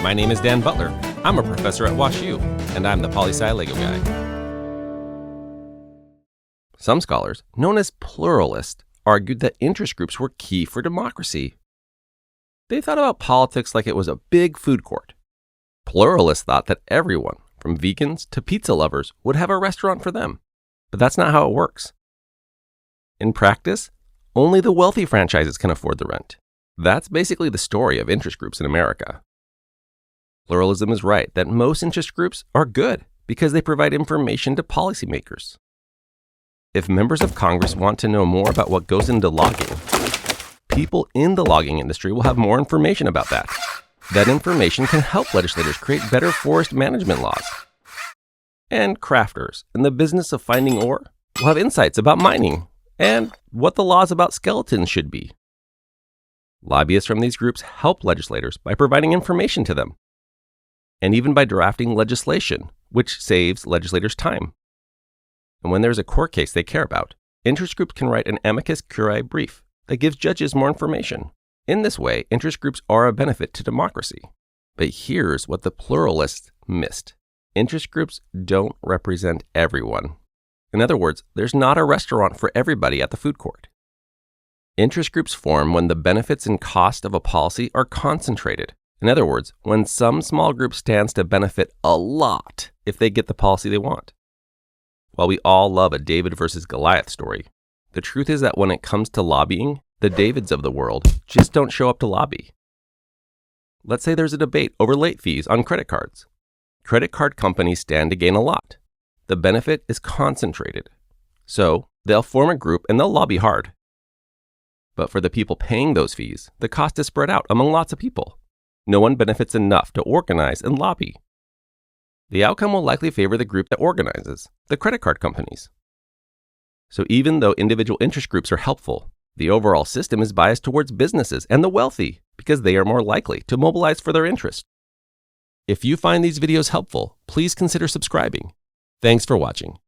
My name is Dan Butler. I'm a professor at WashU, and I'm the Poli-Sci Lego guy. Some scholars, known as pluralists, argued that interest groups were key for democracy. They thought about politics like it was a big food court. Pluralists thought that everyone, from vegans to pizza lovers, would have a restaurant for them. But that's not how it works. In practice, only the wealthy franchises can afford the rent. That's basically the story of interest groups in America. Pluralism is right that most interest groups are good because they provide information to policymakers. If members of Congress want to know more about what goes into logging, people in the logging industry will have more information about that. That information can help legislators create better forest management laws. And crafters in the business of finding ore will have insights about mining and what the laws about skeletons should be. Lobbyists from these groups help legislators by providing information to them, and even by drafting legislation, which saves legislators time. And when there's a court case they care about, interest groups can write an amicus curiae brief that gives judges more information. In this way, interest groups are a benefit to democracy. But here's what the pluralists missed. Interest groups don't represent everyone. In other words, there's not a restaurant for everybody at the food court. Interest groups form when the benefits and cost of a policy are concentrated. In other words, when some small group stands to benefit a lot if they get the policy they want. While we all love a David versus Goliath story, the truth is that when it comes to lobbying, the Davids of the world just don't show up to lobby. Let's say there's a debate over late fees on credit cards. Credit card companies stand to gain a lot. The benefit is concentrated. So they'll form a group and they'll lobby hard. But for the people paying those fees, the cost is spread out among lots of people. No one benefits enough to organize and lobby. The outcome will likely favor the group that organizes, the credit card companies. So even though individual interest groups are helpful, the overall system is biased towards businesses and the wealthy because they are more likely to mobilize for their interest. If you find these videos helpful, please consider subscribing. Thanks for watching.